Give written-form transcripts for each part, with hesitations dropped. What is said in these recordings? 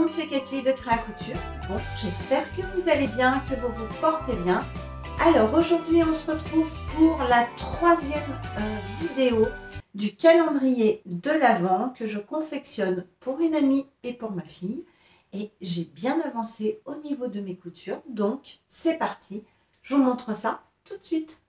monde, c'est Cathy de Créa Couture. Bon, j'espère que vous allez bien, que vous vous portez bien. Alors aujourd'hui, on se retrouve pour la troisième vidéo du calendrier de l'Avent que je confectionne pour une amie et pour ma fille. Et j'ai bien avancé au niveau de mes coutures, donc c'est parti. Je vous montre ça tout de suite.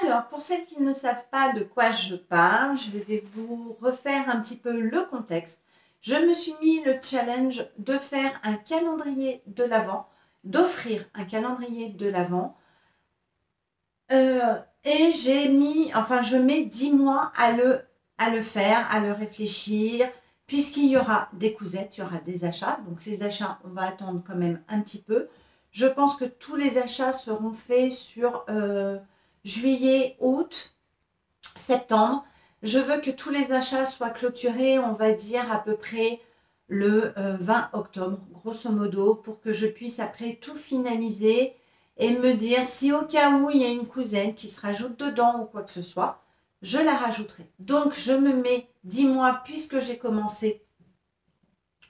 Alors, pour celles qui ne savent pas de quoi je parle, je vais vous refaire un petit peu le contexte. Je me suis mis le challenge de faire un calendrier de l'Avent, d'offrir un calendrier de l'Avent. Et j'ai mis, enfin je mets 10 mois à le faire, à le réfléchir, puisqu'il y aura des cousettes, il y aura des achats. Donc les achats, on va attendre quand même un petit peu. Je pense que tous les achats seront faits sur juillet, août, septembre. Je veux que tous les achats soient clôturés, on va dire à peu près le 20 octobre, grosso modo, pour que je puisse après tout finaliser et me dire si au cas où il y a une cousine qui se rajoute dedans ou quoi que ce soit, je la rajouterai. Donc je me mets 10 mois puisque j'ai commencé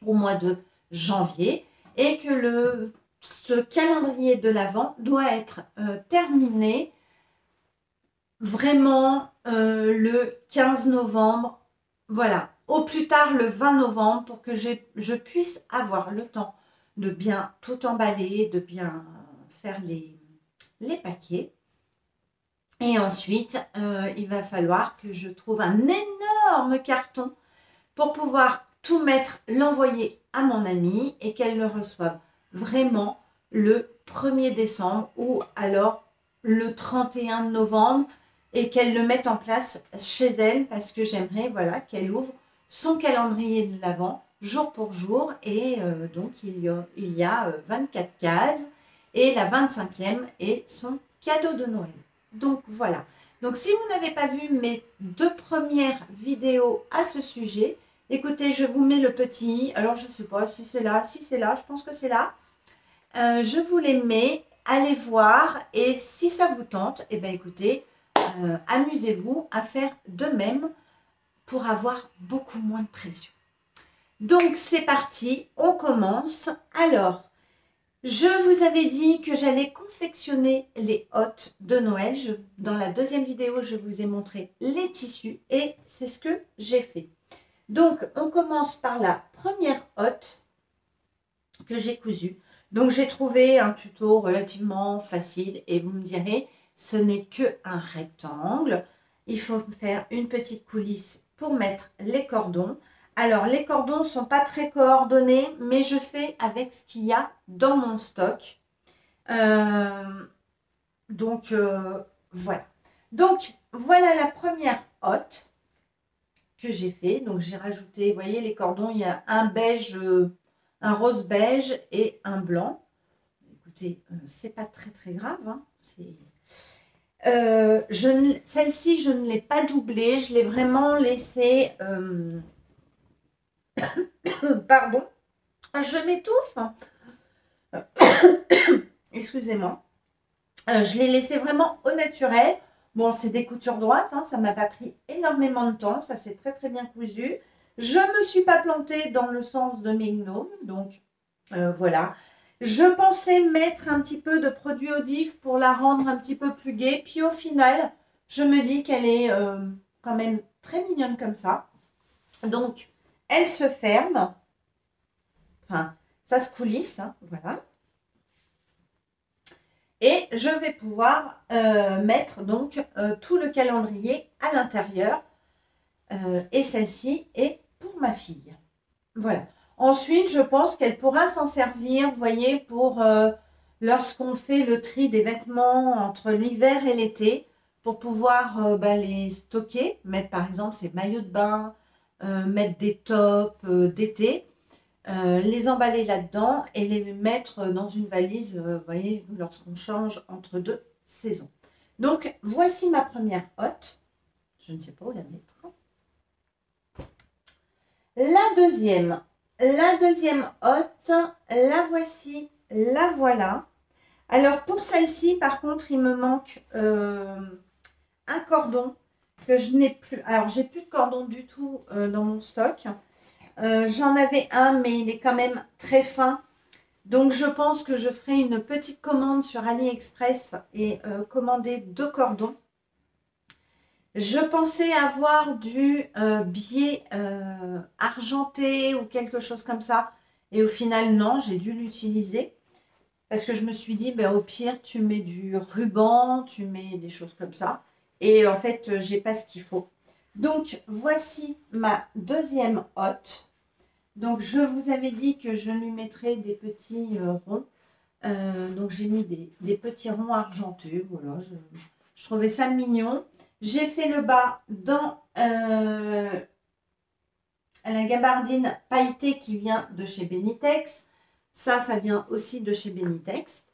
au mois de janvier et que ce calendrier de l'Avent doit être terminé vraiment le 15 novembre, voilà, au plus tard le 20 novembre pour que je puisse avoir le temps de bien tout emballer, de bien faire les paquets. Et ensuite, il va falloir que je trouve un énorme carton pour pouvoir tout mettre, l'envoyer à mon amie et qu'elle le reçoive vraiment le 1er décembre ou alors le 31 novembre et qu'elle le mette en place chez elle parce que j'aimerais voilà, qu'elle ouvre son calendrier de l'Avent jour pour jour et donc il y a 24 cases et la 25e est son cadeau de Noël. Donc voilà. Donc si vous n'avez pas vu mes 2 premières vidéos à ce sujet, écoutez, je vous mets le petit, alors je ne sais pas si c'est là, je pense que c'est là. Je vous les mets, allez voir et si ça vous tente, eh bien écoutez, amusez-vous à faire de même pour avoir beaucoup moins de pression. Donc c'est parti, on commence. Alors, je vous avais dit que j'allais confectionner les hottes de Noël. Dans la deuxième vidéo, je vous ai montré les tissus et c'est ce que j'ai fait. Donc, on commence par la première hotte que j'ai cousue. Donc, j'ai trouvé un tuto relativement facile et vous me direz, ce n'est qu'un rectangle. Il faut faire une petite coulisse pour mettre les cordons. Alors, les cordons ne sont pas très coordonnés, mais je fais avec ce qu'il y a dans mon stock. Voilà. Donc, voilà la première hotte que j'ai fait. Donc, j'ai rajouté, vous voyez, les cordons, il y a un beige, un rose beige et un blanc. Écoutez, c'est pas très grave. Hein. Celle-ci, je ne l'ai pas doublée. Je l'ai vraiment laissée... Pardon. Je m'étouffe. Excusez-moi. Je l'ai laissé vraiment au naturel. Bon, c'est des coutures droites, hein, ça ne m'a pas pris énormément de temps, ça s'est très bien cousu. Je ne me suis pas plantée dans le sens de mes gnomes, donc voilà. Je pensais mettre un petit peu de produit Odif pour la rendre un petit peu plus gaie, puis au final, je me dis qu'elle est quand même très mignonne comme ça. Donc, elle se ferme, enfin, ça se coulisse, hein, voilà. Et je vais pouvoir mettre donc tout le calendrier à l'intérieur. Et celle-ci est pour ma fille. Voilà. Ensuite, je pense qu'elle pourra s'en servir, vous voyez, pour lorsqu'on fait le tri des vêtements entre l'hiver et l'été, pour pouvoir les stocker, mettre par exemple ses maillots de bain, mettre des tops d'été. Les emballer là-dedans et les mettre dans une valise, vous voyez, lorsqu'on change entre 2 saisons. Donc, voici ma première hotte. Je ne sais pas où la mettre. La deuxième hotte, la voici, la voilà. Alors, pour celle-ci, par contre, il me manque un cordon que je n'ai plus. Alors, j'ai plus de cordon du tout dans mon stock. J'en avais un, mais il est quand même très fin. Donc, je pense que je ferai une petite commande sur AliExpress et commander 2 cordons. Je pensais avoir du biais argenté ou quelque chose comme ça. Et au final, non, j'ai dû l'utiliser. Parce que je me suis dit, ben, au pire, tu mets du ruban, tu mets des choses comme ça. Et en fait, j'ai pas ce qu'il faut. Donc, voici ma deuxième hotte. Donc, je vous avais dit que je lui mettrais des petits ronds. Donc, j'ai mis des petits ronds argentés. Voilà, je trouvais ça mignon. J'ai fait le bas dans la gabardine pailletée qui vient de chez Benitex. Ça vient aussi de chez Benitex.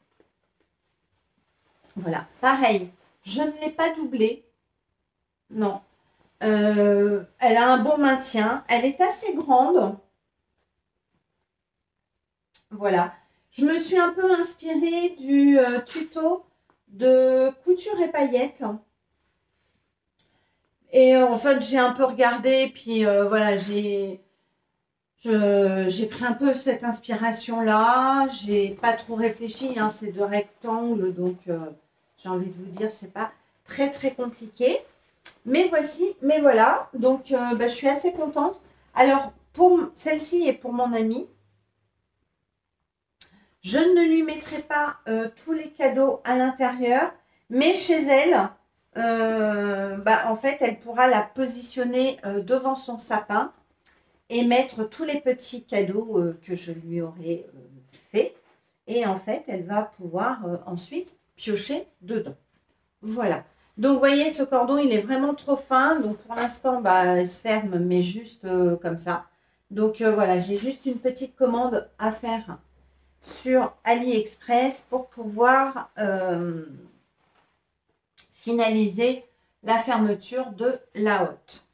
Voilà, pareil, je ne l'ai pas doublée. Non. Elle a un bon maintien. Elle est assez grande. Voilà. Je me suis un peu inspirée du tuto de couture et paillettes. Et en fait, j'ai un peu regardé. Puis voilà, j'ai pris un peu cette inspiration-là. J'ai pas trop réfléchi. Hein, c'est de rectangles. Donc, j'ai envie de vous dire, c'est pas très, très compliqué. Mais voici, mais voilà, donc je suis assez contente. Alors, pour celle-ci et pour mon amie, je ne lui mettrai pas tous les cadeaux à l'intérieur, mais chez elle, en fait, elle pourra la positionner devant son sapin et mettre tous les petits cadeaux que je lui aurai fait. Et en fait, elle va pouvoir ensuite piocher dedans. Voilà. Donc, vous voyez, ce cordon, il est vraiment trop fin. Donc, pour l'instant, il se ferme, mais juste comme ça. Donc, voilà, j'ai juste une petite commande à faire sur AliExpress pour pouvoir finaliser la fermeture de la hotte.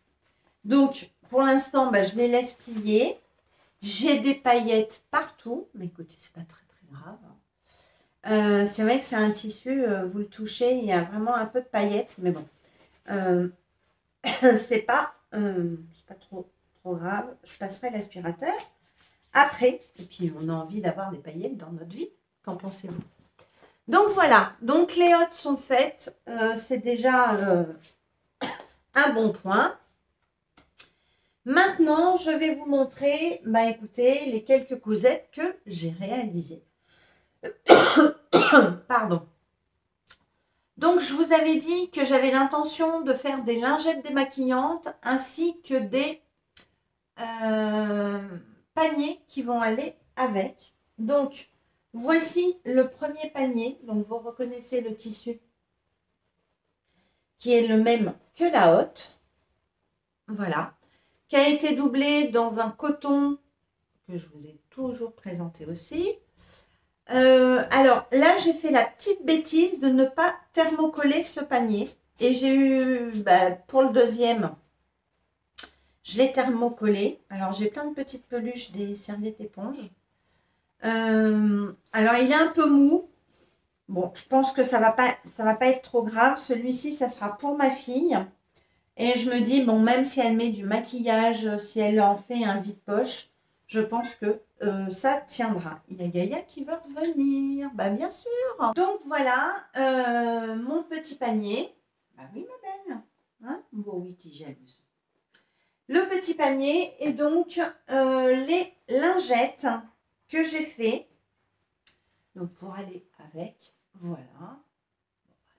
Donc, pour l'instant, je les laisse plier. J'ai des paillettes partout. Mais écoutez, c'est pas très, très grave. C'est vrai que c'est un tissu, vous le touchez, il y a vraiment un peu de paillettes, mais bon, c'est pas trop grave. Je passerai l'aspirateur après, et puis on a envie d'avoir des paillettes dans notre vie, qu'en pensez-vous? Donc voilà, donc les hottes sont faites, c'est déjà un bon point. Maintenant, je vais vous montrer, écoutez, les quelques cousettes que j'ai réalisées. Pardon. Donc, je vous avais dit que j'avais l'intention de faire des lingettes démaquillantes ainsi que des paniers qui vont aller avec. Donc, voici le premier panier. Donc, vous reconnaissez le tissu qui est le même que la hotte. Voilà. Qui a été doublé dans un coton que je vous ai toujours présenté aussi. Alors là, j'ai fait la petite bêtise de ne pas thermocoller ce panier. Et j'ai eu, pour le deuxième, je l'ai thermocollé. Alors, j'ai plein de petites peluches des serviettes éponges. Alors, il est un peu mou. Bon, je pense que ça va pas être trop grave. Celui-ci, ça sera pour ma fille. Et je me dis, bon, même si elle met du maquillage, si elle en fait un vide-poche, je pense que ça tiendra. Il y a Gaïa qui veut revenir. Bien sûr. Donc voilà, mon petit panier. Oui, ma belle. Hein, bon, oui, tu jalouse. Le petit panier et donc les lingettes que j'ai fait. Donc pour aller avec, voilà.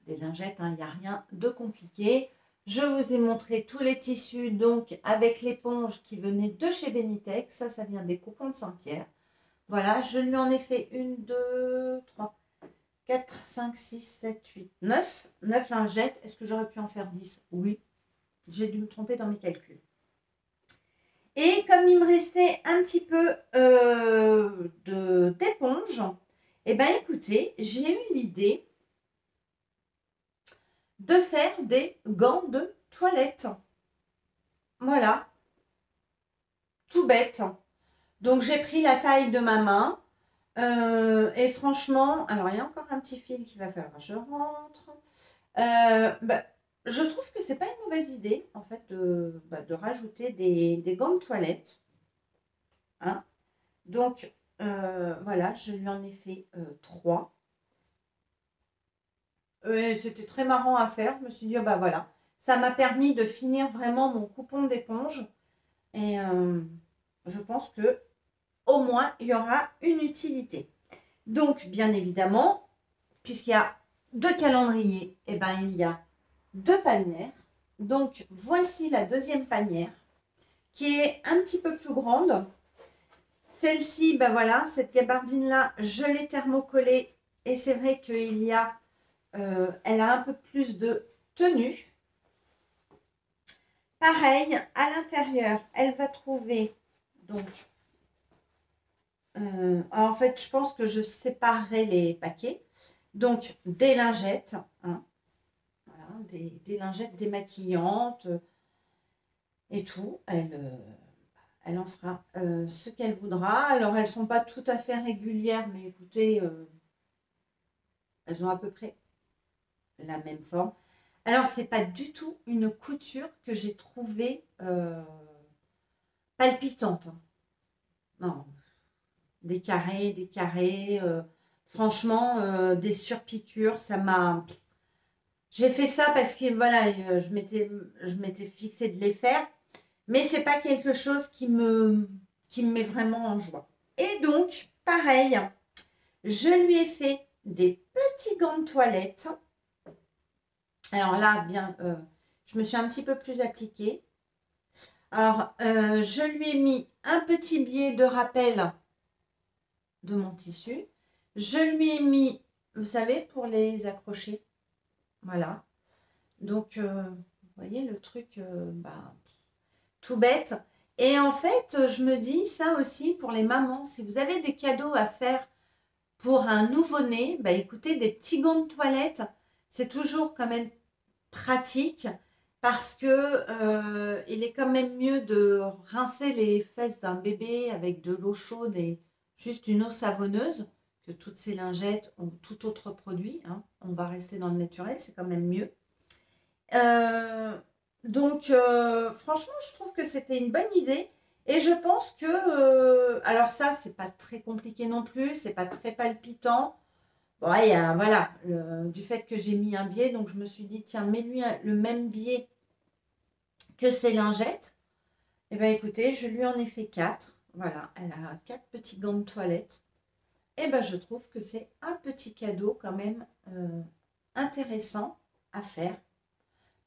Des lingettes, il n'y a rien de compliqué. Je vous ai montré tous les tissus, donc avec l'éponge qui venait de chez Benitex. Ça vient des cocons de Saint-Pierre. Voilà, je lui en ai fait 1, 2, 3, 4, 5, 6, 7, 8, 9. 9 lingettes. Est-ce que j'aurais pu en faire 10? Oui. J'ai dû me tromper dans mes calculs. Et comme il me restait un petit peu d'éponge, écoutez, j'ai eu l'idée de faire des gants de toilette. Voilà. Tout bête. Donc, j'ai pris la taille de ma main. Et franchement, alors il y a encore un petit fil qu'il va falloir que je rentre. je trouve que c'est pas une mauvaise idée, en fait, de rajouter des gants de toilette. Hein. Donc, voilà, je lui en ai fait 3. C'était très marrant à faire. Je me suis dit, oh, bah voilà, ça m'a permis de finir vraiment mon coupon d'éponge. Et je pense que au moins, il y aura une utilité. Donc, bien évidemment, puisqu'il y a 2 calendriers, et ben, il y a 2 panières. Donc, voici la deuxième panière qui est un petit peu plus grande. Celle-ci, ben voilà, cette gabardine-là, je l'ai thermocollée et c'est vrai qu'il y a, elle a un peu plus de tenue. Pareil, à l'intérieur, elle va trouver, donc, en fait, je pense que je séparerai les paquets. Donc, des lingettes, hein, voilà, des lingettes démaquillantes et tout. Elle en fera ce qu'elle voudra. Alors, elles ne sont pas tout à fait régulières, mais écoutez, elles ont à peu près la même forme. Alors, c'est pas du tout une couture que j'ai trouvée palpitante. Non, des carrés, des carrés. Franchement, des surpiqûres, ça m'a. J'ai fait ça parce que voilà, je m'étais fixée de les faire, mais c'est pas quelque chose qui me met vraiment en joie. Et donc, pareil, je lui ai fait des petits gants de toilette. Alors là, bien, je me suis un petit peu plus appliquée. Alors, je lui ai mis un petit biais de rappel de mon tissu. Je lui ai mis, vous savez, pour les accrocher. Voilà. Donc, vous voyez le truc, bah, tout bête. Et en fait, je me dis ça aussi pour les mamans. Si vous avez des cadeaux à faire pour un nouveau-né, bah, écoutez, des petits gants de toilette, c'est toujours quand même pratique parce que il est quand même mieux de rincer les fesses d'un bébé avec de l'eau chaude et juste une eau savonneuse que toutes ces lingettes ou tout autre produit. Hein. On va rester dans le naturel, c'est quand même mieux. Euh, donc, franchement, je trouve que c'était une bonne idée. Et je pense que, alors ça, c'est pas très compliqué non plus, c'est pas très palpitant. Bon, il y a, voilà, du fait que j'ai mis un biais, donc je me suis dit, tiens, mets-lui le même biais que ses lingettes. Et bien, écoutez, je lui en ai fait 4. Voilà, elle a 4 petits gants de toilette. Et ben, je trouve que c'est un petit cadeau quand même intéressant à faire.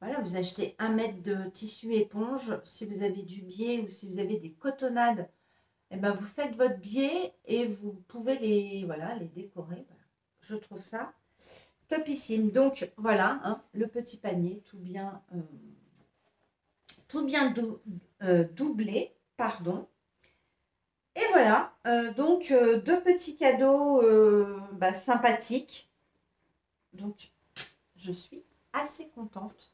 Voilà, vous achetez 1 mètre de tissu éponge. Si vous avez du biais ou si vous avez des cotonnades, eh ben vous faites votre biais et vous pouvez les, voilà, les décorer. Voilà. Je trouve ça topissime. Donc voilà, hein, le petit panier tout bien doublé. Pardon. Et voilà, donc 2 petits cadeaux bah, sympathiques. Donc je suis assez contente.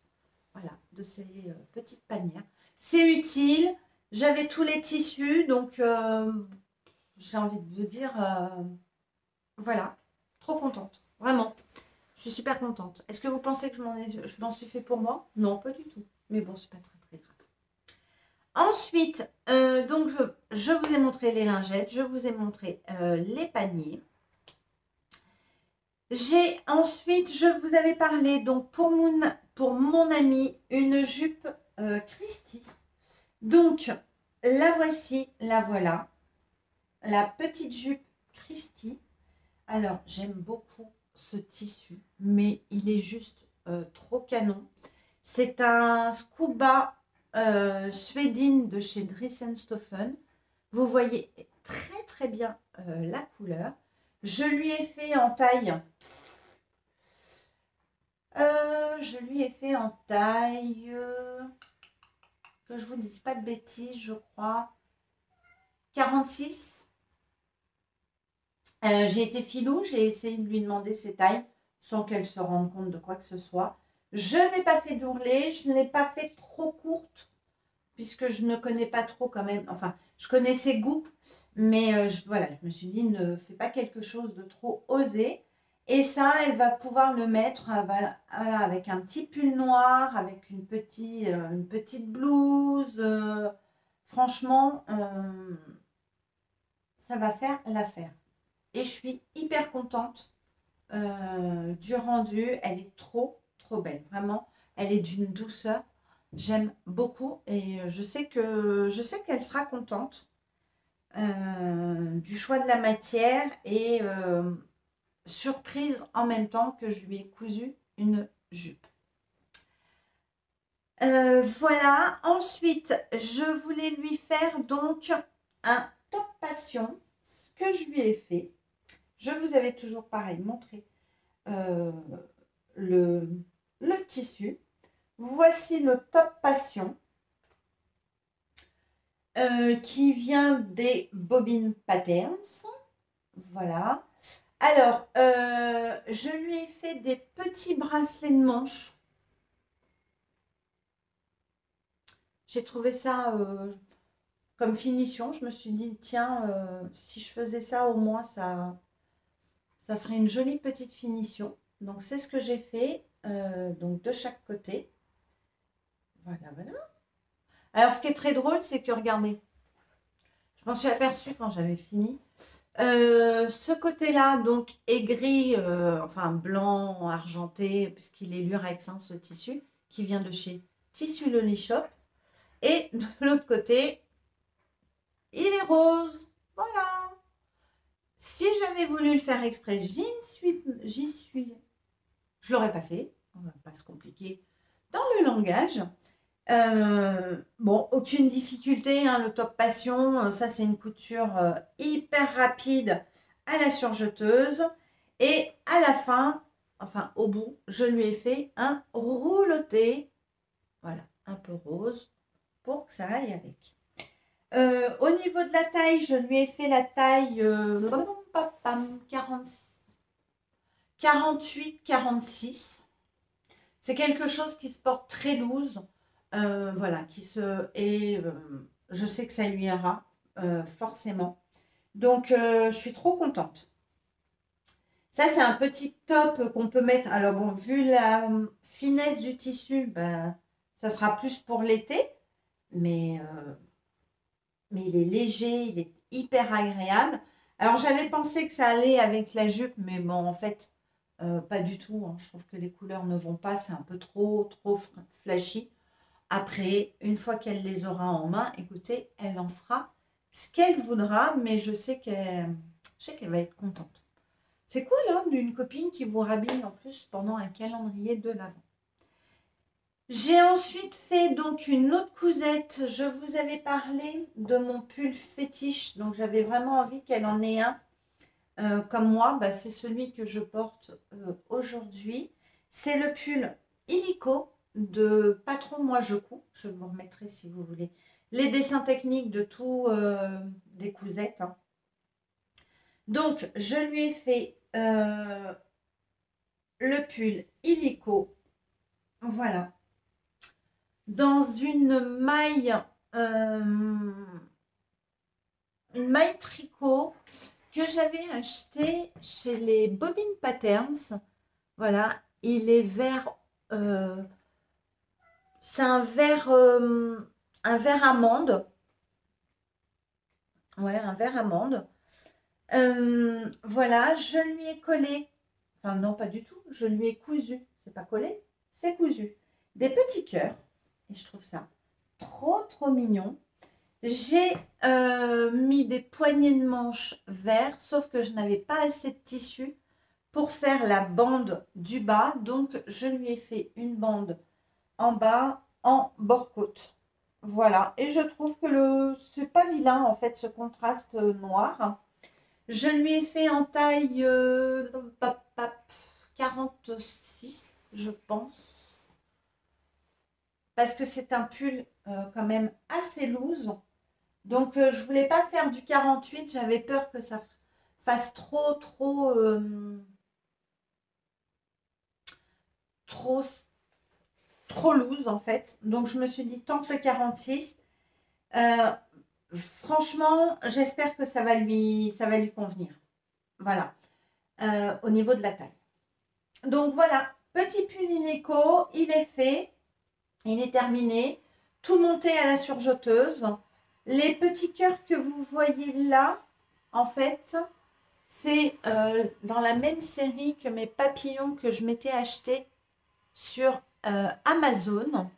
Voilà, de ces petites panières. C'est utile. J'avais tous les tissus, donc j'ai envie de vous dire, voilà, trop contente, vraiment. Je suis super contente. Est-ce que vous pensez que je m'en suis fait pour moi? Non, pas du tout. Mais bon, c'est pas très très grave. Ensuite, donc je vous ai montré les lingettes, je vous ai montré les paniers. Ensuite, je vous avais parlé donc pour mon amie une jupe Christie. Donc, la voici, la voilà. La petite jupe Christie. Alors, j'aime beaucoup ce tissu, mais il est juste trop canon. C'est un scuba suédine de chez Dressenstoffen. Vous voyez très très bien la couleur. Je lui ai fait en taille. Que je vous dise pas de bêtises, je crois, 46. J'ai été filou, j'ai essayé de lui demander ses tailles sans qu'elle se rende compte de quoi que ce soit. Je n'ai pas fait d'ourlet, je ne l'ai pas fait trop courte, puisque je ne connais pas trop quand même, enfin, je connais ses goûts, mais voilà, je me suis dit, ne fais pas quelque chose de trop osé. Et ça, elle va pouvoir le mettre voilà, avec un petit pull noir, avec une petite blouse. Franchement, ça va faire l'affaire. Et je suis hyper contente du rendu. Elle est trop, trop belle. Vraiment, elle est d'une douceur. J'aime beaucoup et je sais qu'elle sera contente du choix de la matière et surprise en même temps que je lui ai cousu une jupe. Voilà, ensuite je voulais lui faire donc un top passion. Ce que je lui ai fait, je vous avais toujours pareil montré euh, le, le tissu. Voici le top passion qui vient des Bobbin Patterns. Voilà. Alors, je lui ai fait des petits bracelets de manche. J'ai trouvé ça comme finition. Je me suis dit, tiens, si je faisais ça, au moins, ça ferait une jolie petite finition. Donc, c'est ce que j'ai fait, donc de chaque côté. Voilà, voilà. Alors, ce qui est très drôle, c'est que, regardez, je m'en suis aperçue quand j'avais fini. Ce côté-là, donc, est gris, enfin blanc, argenté, puisqu'il est lurex, hein, ce tissu, qui vient de chez Tissu Loli Shop. Et de l'autre côté, il est rose. Voilà. Si j'avais voulu le faire exprès, j'y suis. Je ne l'aurais pas fait. On ne va pas se compliquer dans le langage. Bon, aucune difficulté, hein, le top passion, ça c'est une couture hyper rapide à la surjeteuse. Et à la fin, enfin au bout, je lui ai fait un rouloté, voilà, un peu rose, pour que ça aille avec. Au niveau de la taille, je lui ai fait la taille 48-46. C'est quelque chose qui se porte très loose. Voilà, je sais que ça lui ira forcément. Donc, je suis trop contente. Ça, c'est un petit top qu'on peut mettre. Alors, bon, vu la finesse du tissu, ben, ça sera plus pour l'été. Mais il est léger, il est hyper agréable. Alors, j'avais pensé que ça allait avec la jupe, mais bon, en fait, pas du tout. Hein. Je trouve que les couleurs ne vont pas. C'est un peu trop flashy. Après, une fois qu'elle les aura en main, écoutez, elle en fera ce qu'elle voudra, mais je sais qu'elle va être contente. C'est cool, hein, d'une copine qui vous rhabille en plus pendant un calendrier de l'Avent. J'ai ensuite fait donc une autre cousette. Je vous avais parlé de mon pull fétiche, donc j'avais vraiment envie qu'elle en ait un. Comme moi, bah, c'est celui que je porte aujourd'hui. C'est le pull illico de Patron Moi Je Couds. Je vous remettrai si vous voulez les dessins techniques de tout des cousettes. Hein. Donc, je lui ai fait le pull illico. Voilà. Dans euh, une maille tricot que j'avais acheté chez les Bobbin Patterns. Voilà, il est vert. C'est un vert amande. Ouais, un vert amande. Voilà, je lui ai collé. Enfin, non, pas du tout. Je lui ai cousu. C'est pas collé, c'est cousu. Des petits cœurs. Et je trouve ça trop, trop mignon. J'ai mis des poignées de manches verts, sauf que je n'avais pas assez de tissu pour faire la bande du bas. Donc, je lui ai fait une bande en bas en bord-côte. Voilà. Et je trouve que c'est pas vilain, en fait, ce contraste noir. Je lui ai fait en taille 46, je pense. Parce que c'est un pull quand même assez loose. Donc, je voulais pas faire du 48. J'avais peur que ça fasse trop loose en fait. Donc, je me suis dit, tente le 46. Franchement, j'espère que ça va lui convenir. Voilà. Au niveau de la taille. Donc voilà, petit pull illico, il est fait, il est terminé, tout monté à la surjeteuse. Les petits cœurs que vous voyez là, en fait, c'est dans la même série que mes papillons que je m'étais acheté sur Amazon.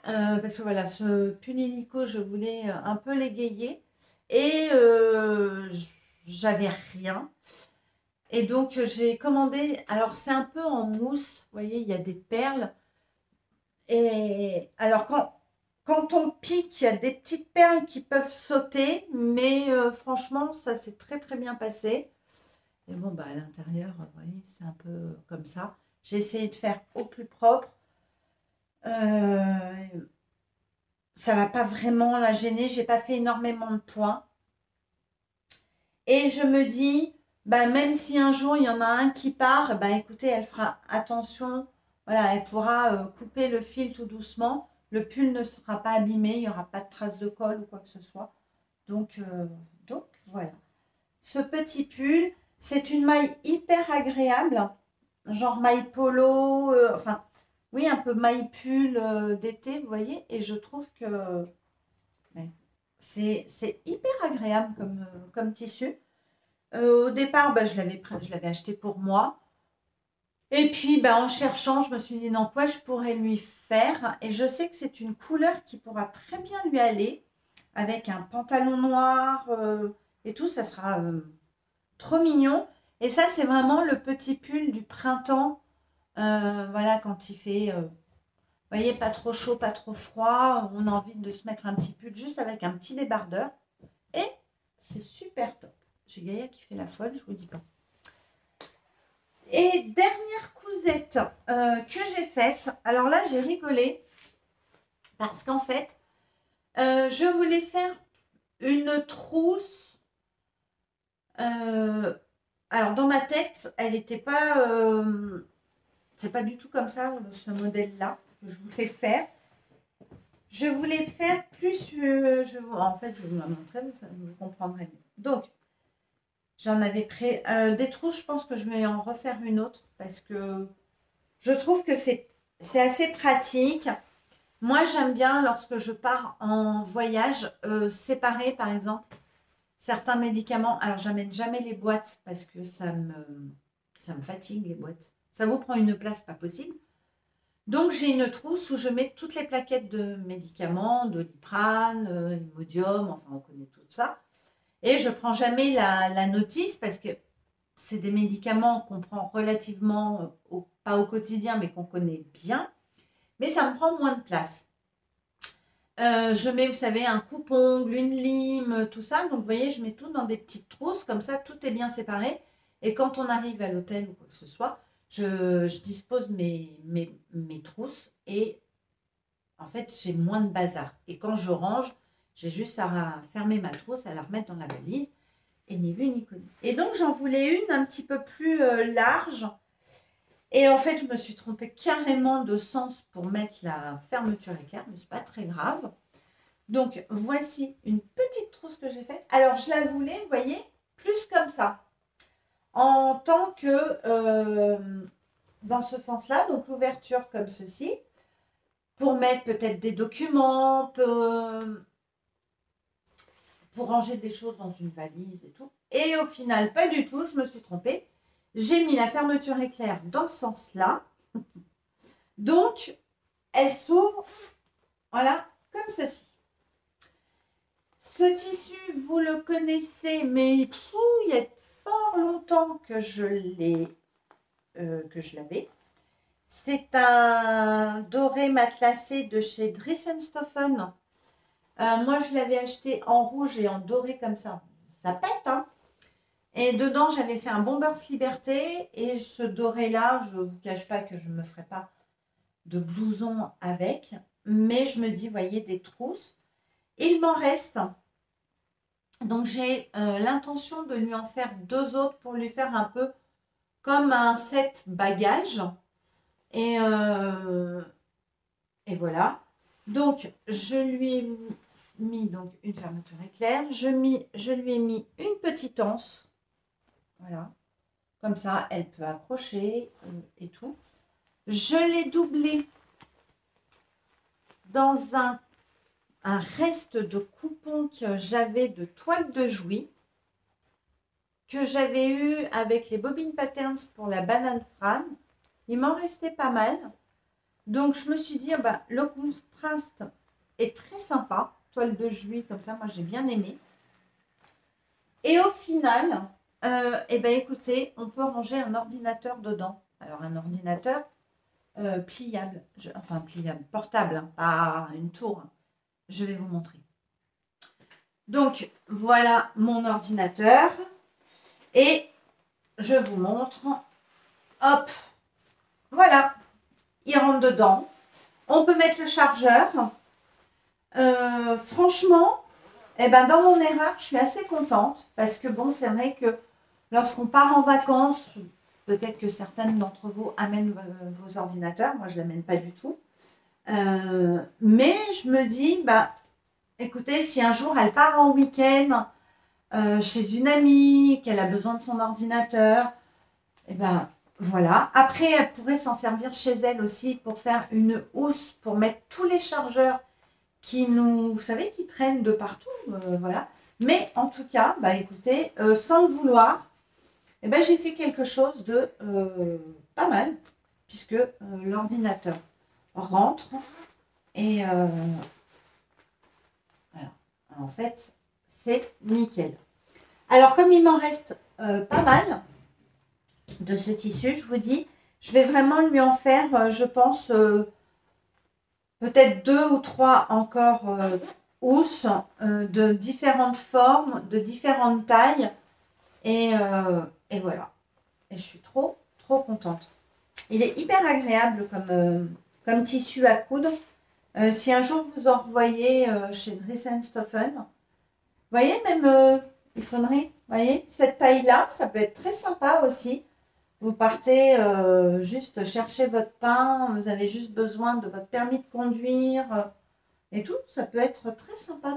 Parce que voilà, ce pull illico, je voulais un peu l'égayer et j'avais rien. Et donc j'ai commandé, alors c'est un peu en mousse, vous voyez, il y a des perles. Et alors quand on pique, il y a des petites perles qui peuvent sauter, mais franchement, ça s'est très très bien passé. Et bon, bah, à l'intérieur, vous voyez, c'est un peu comme ça. J'ai essayé de faire au plus propre. Euh, Ça va pas vraiment la gêner. J'ai pas fait énormément de points. Et je me dis, bah, même si un jour il y en a un qui part, bah, écoutez, elle fera attention. Voilà, elle pourra couper le fil tout doucement. Le pull ne sera pas abîmé, il n'y aura pas de traces de colle ou quoi que ce soit. Donc, voilà. Ce petit pull, c'est une maille hyper agréable, genre maille polo, enfin, oui, un peu maille pull d'été, vous voyez. Et je trouve que ouais, c'est hyper agréable comme tissu. Au départ, bah, je l'avais acheté pour moi. Et puis, bah, en cherchant, je me suis dit non, quoi je pourrais lui faire. Et je sais que c'est une couleur qui pourra très bien lui aller avec un pantalon noir et tout. Ça sera trop mignon. Et ça, c'est vraiment le petit pull du printemps. Voilà, quand il fait, vous voyez, pas trop chaud, pas trop froid. On a envie de se mettre un petit pull juste avec un petit débardeur. Et c'est super top. J'ai Gaïa qui fait la folle, je vous dis pas. Et dernière cousette que j'ai faite, alors là j'ai rigolé parce qu'en fait je voulais faire une trousse. Alors dans ma tête, elle n'était pas, c'est pas du tout comme ça ce modèle-là que je voulais faire. Je voulais faire plus, en fait je vais vous la montrer, vous comprendrez mieux. Donc j'en avais pris des trousses, je pense que je vais en refaire une autre parce que je trouve que c'est assez pratique. Moi, j'aime bien lorsque je pars en voyage, séparer par exemple certains médicaments. Alors, j'amène jamais les boîtes parce que ça me fatigue les boîtes. Ça vous prend une place pas possible. Donc, j'ai une trousse où je mets toutes les plaquettes de médicaments, de Doliprane, Imodium, enfin, on connaît tout ça. Et je prends jamais la notice parce que c'est des médicaments qu'on prend relativement, pas au quotidien, mais qu'on connaît bien. Mais ça me prend moins de place. Je mets, vous savez, un coupe-ongle, une lime, tout ça. Donc, vous voyez, je mets tout dans des petites trousses. Comme ça, tout est bien séparé. Et quand on arrive à l'hôtel ou quoi que ce soit, je dispose mes trousses. Et en fait, j'ai moins de bazar. Et quand je range, j'ai juste à fermer ma trousse, à la remettre dans la valise. Et ni vu ni connu. Et donc, j'en voulais une un petit peu plus large. Et en fait, je me suis trompée carrément de sens pour mettre la fermeture éclair, mais c'est pas très grave. Donc, voici une petite trousse que j'ai faite. Alors, je la voulais, vous voyez, plus comme ça. En tant que, dans ce sens-là, donc l'ouverture comme ceci, pour mettre peut-être des documents, pour ranger des choses dans une valise et tout. Et au final, pas du tout, je me suis trompée. J'ai mis la fermeture éclair dans ce sens-là. Donc, elle s'ouvre, voilà, comme ceci. Ce tissu, vous le connaissez, mais il y a fort longtemps que je l'avais. C'est un doré matelassé de chez Dressenstoffen. Moi, je l'avais acheté en rouge et en doré comme ça. Ça pète, hein. Et dedans, j'avais fait un Bombers Liberté. Et ce doré-là, je ne vous cache pas que je ne me ferai pas de blouson avec. Mais je me dis, voyez, des trousses. Il m'en reste. Donc, j'ai l'intention de lui en faire deux autres pour lui faire un peu comme un set bagage. Et, et voilà. Donc, je lui ai mis donc, une fermeture éclair. Je lui ai mis une petite anse. Voilà. Comme ça, elle peut accrocher et tout. Je l'ai doublé dans un reste de coupon que j'avais de toile de Jouy, que j'avais eu avec les Bobbin Patterns pour la banane Fran. Il m'en restait pas mal. Donc, je me suis dit, bah, le contraste est très sympa. Toile de Jouy, comme ça, moi, j'ai bien aimé. Et au final, eh ben, écoutez, on peut ranger un ordinateur dedans. Alors, un ordinateur pliable, enfin pliable, portable, hein, pas une tour. Je vais vous montrer. Donc, voilà mon ordinateur. Et je vous montre. Hop, voilà, il rentre dedans. On peut mettre le chargeur. Franchement, eh ben, dans mon erreur, je suis assez contente. Parce que bon, c'est vrai que lorsqu'on part en vacances, peut-être que certaines d'entre vous amènent vos ordinateurs. Moi, je ne l'amène pas du tout. Mais je me dis, bah, écoutez, si un jour elle part en week-end chez une amie, qu'elle a besoin de son ordinateur, et ben voilà. Après, elle pourrait s'en servir chez elle aussi pour faire une housse, pour mettre tous les chargeurs qui nous, vous savez, qui traînent de partout, voilà. Mais en tout cas, bah écoutez, sans le vouloir, eh ben, j'ai fait quelque chose de pas mal, puisque l'ordinateur rentre et voilà. En fait, c'est nickel. Alors, comme il m'en reste pas mal de ce tissu, je vous dis, je vais vraiment lui en faire, je pense, peut-être 2 ou 3 encore housses de différentes formes, de différentes tailles. Et voilà. Et je suis trop, trop contente. Il est hyper agréable comme tissu à coudre. Si un jour vous en revoyez chez Dress & Stoffen, vous voyez, même il faudrait, vous voyez, cette taille-là, ça peut être très sympa aussi. Vous partez juste chercher votre pain, vous avez juste besoin de votre permis de conduire et tout. Ça peut être très sympa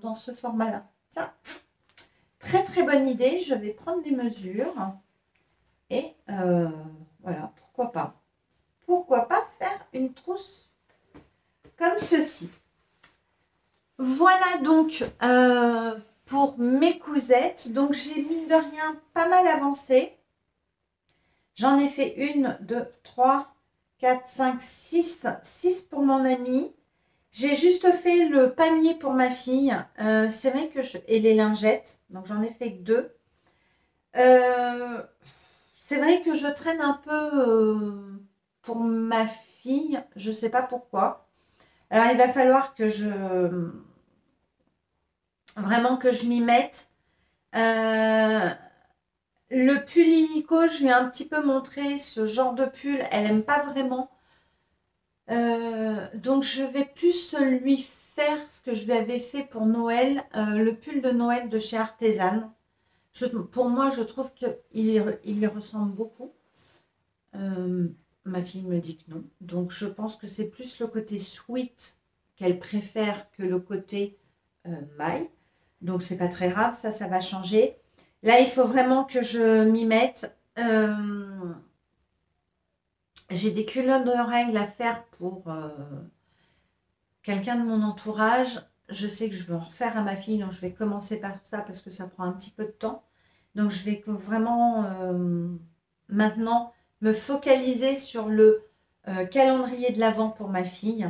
dans ce format-là. Ça, très très bonne idée. Je vais prendre des mesures et voilà, pourquoi pas. Pourquoi pas faire une trousse comme ceci. Voilà donc pour mes cousettes. Donc j'ai mine de rien pas mal avancé. J'en ai fait 1, 2, 3, 4, 5, 6. 6 pour mon ami. J'ai juste fait le panier pour ma fille. C'est vrai que et les lingettes. Donc j'en ai fait que 2. C'est vrai que je traîne un peu pour ma fille. Je ne sais pas pourquoi. Alors il va falloir que vraiment que je m'y mette. Le pull illico, je lui ai un petit peu montré ce genre de pull. Elle n'aime pas vraiment. Donc, je vais plus lui faire ce que je lui avais fait pour Noël. Le pull de Noël de chez Artisan. Pour moi, je trouve qu'il lui ressemble beaucoup. Ma fille me dit que non. Donc, je pense que c'est plus le côté sweat qu'elle préfère que le côté maille. Donc, c'est pas très grave. Ça va changer. Là, il faut vraiment que je m'y mette. J'ai des culottes de règles à faire pour quelqu'un de mon entourage. Je sais que je vais en refaire à ma fille, donc je vais commencer par ça parce que ça prend un petit peu de temps. Donc, je vais vraiment maintenant me focaliser sur le calendrier de l'Avent pour ma fille.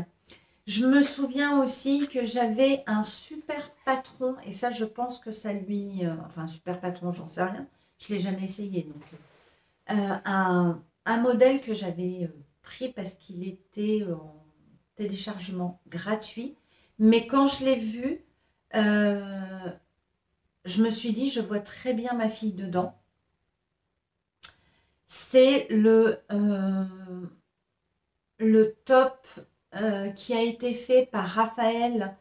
Je me souviens aussi que j'avais un super patron, et ça, je pense que ça lui... enfin, un super patron, j'en sais rien. Je ne l'ai jamais essayé. Donc, un modèle que j'avais pris parce qu'il était en téléchargement gratuit. Mais quand je l'ai vu, je me suis dit, je vois très bien ma fille dedans. C'est le top qui a été fait par Raphaël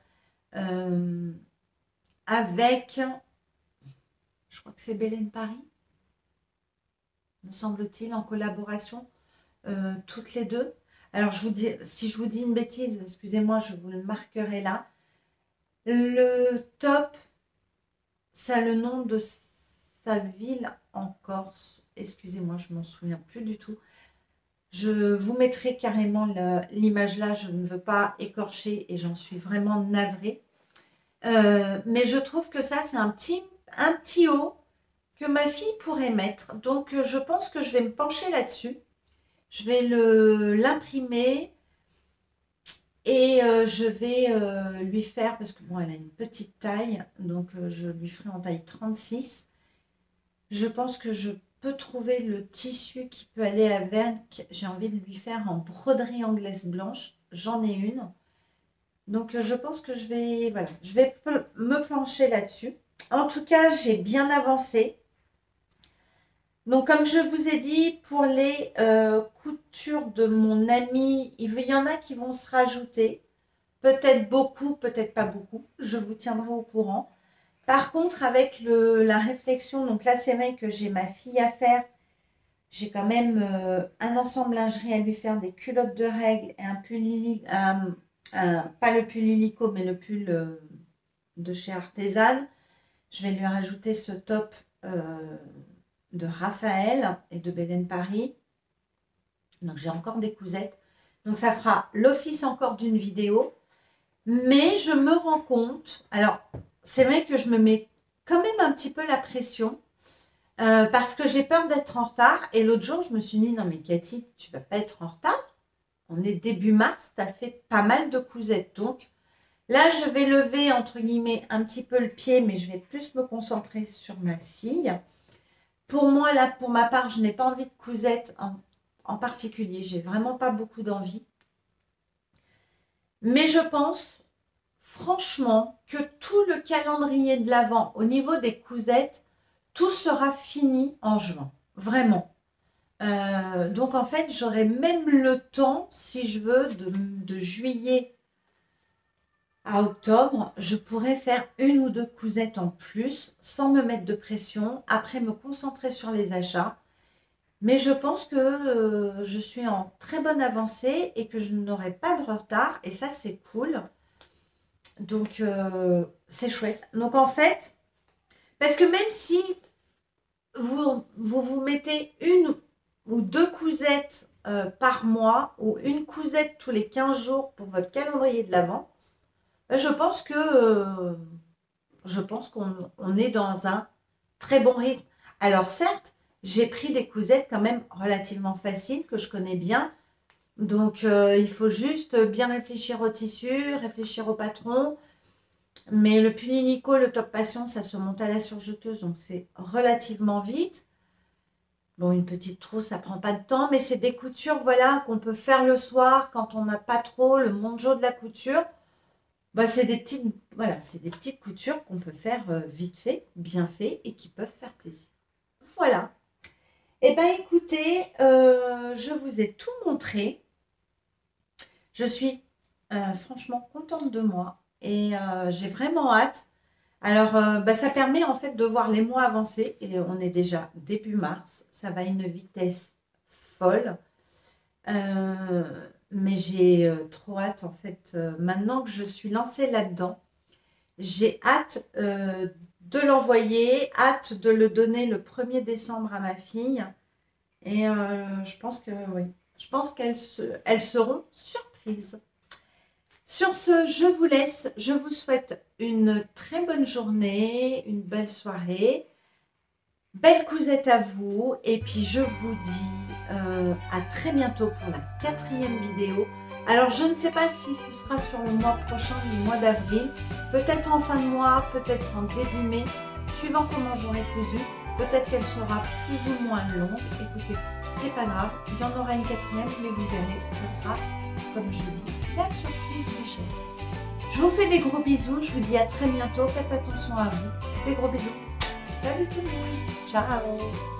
avec, je crois que c'est Bélène Paris, me semble-t-il, en collaboration, toutes les deux. Alors, je vous dis, si je vous dis une bêtise, excusez-moi, je vous le marquerai là. Le top, ça a le nom de sa ville en Corse. Excusez-moi, je m'en souviens plus du tout. Je vous mettrai carrément l'image là, je ne veux pas écorcher et j'en suis vraiment navrée. Mais je trouve que ça, c'est un petit haut que ma fille pourrait mettre. Donc, je pense que je vais me pencher là-dessus. Je vais l'imprimer et je vais lui faire, parce que bon, elle a une petite taille, donc je lui ferai en taille 36. Je pense que je peux trouver le tissu qui peut aller avec. J'ai envie de lui faire en broderie anglaise blanche. J'en ai une. Donc, je pense que je vais, voilà, je vais me plancher là-dessus. En tout cas, j'ai bien avancé. Donc, comme je vous ai dit, pour les coutures de mon ami, il y en a qui vont se rajouter. Peut-être beaucoup, peut-être pas beaucoup. Je vous tiendrai au courant. Par contre, avec la réflexion, donc là, c'est vrai que j'ai ma fille à faire. J'ai quand même un ensemble lingerie à lui faire, des culottes de règles et un pull, pas le pull illico, mais le pull de chez Artisan. Je vais lui rajouter ce top de Raphaël et de Belen Paris. Donc, j'ai encore des cousettes. Donc, ça fera l'office encore d'une vidéo. Mais je me rends compte, alors, c'est vrai que je me mets quand même un petit peu la pression parce que j'ai peur d'être en retard. Et l'autre jour, je me suis dit, non mais Cathy, tu ne vas pas être en retard. On est début mars, tu as fait pas mal de cousettes. Donc, là, je vais lever, entre guillemets, un petit peu le pied, mais je vais plus me concentrer sur ma fille. Pour moi, là, pour ma part, je n'ai pas envie de cousettes en particulier. J'ai vraiment pas beaucoup d'envie. Mais je pense, franchement, que tout le calendrier de l'Avent, au niveau des cousettes, tout sera fini en juin. Vraiment. Donc, en fait, j'aurai même le temps, si je veux, de juillet à octobre, je pourrais faire une ou deux cousettes en plus sans me mettre de pression, après me concentrer sur les achats. Mais je pense que je suis en très bonne avancée et que je n'aurai pas de retard et ça c'est cool. Donc c'est chouette. Donc en fait, parce que même si vous mettez une ou deux cousettes par mois ou une cousette tous les 15 jours pour votre calendrier de l'Avent, je pense qu'on est dans un très bon rythme. Alors certes, j'ai pris des cousettes quand même relativement faciles que je connais bien. Donc il faut juste bien réfléchir au tissu, réfléchir au patron. Mais le pull illico, le top passion, ça se monte à la surjeteuse, donc c'est relativement vite. Bon, une petite trousse, ça prend pas de temps, mais c'est des coutures, voilà, qu'on peut faire le soir quand on n'a pas trop le monjo de la couture. Bah, c'est des petites coutures qu'on peut faire vite fait, bien fait et qui peuvent faire plaisir. Voilà. Eh bien, écoutez, je vous ai tout montré. Je suis franchement contente de moi et j'ai vraiment hâte. Alors, ça permet en fait de voir les mois avancer et on est déjà début mars. Ça va à une vitesse folle. Mais j'ai trop hâte en fait, maintenant que je suis lancée là-dedans, j'ai hâte de l'envoyer, hâte de le donner le 1er décembre à ma fille et je pense que oui, je pense elles seront surprises. Sur ce, je vous laisse, je vous souhaite une très bonne journée, une belle soirée, belle cousette à vous et puis je vous dis à très bientôt pour la 4e vidéo. Alors je ne sais pas si ce sera sur le mois prochain, le mois d'avril, peut-être en fin de mois, peut-être en début mai, suivant comment j'aurai cousu. Peut-être qu'elle sera plus ou moins longue. Écoutez, c'est pas grave, il y en aura une 4e, mais vous verrez, ce sera, comme je dis, la surprise du chef. Je vous fais des gros bisous, je vous dis à très bientôt, faites attention à vous. Des gros bisous. Salut tout le monde. Ciao.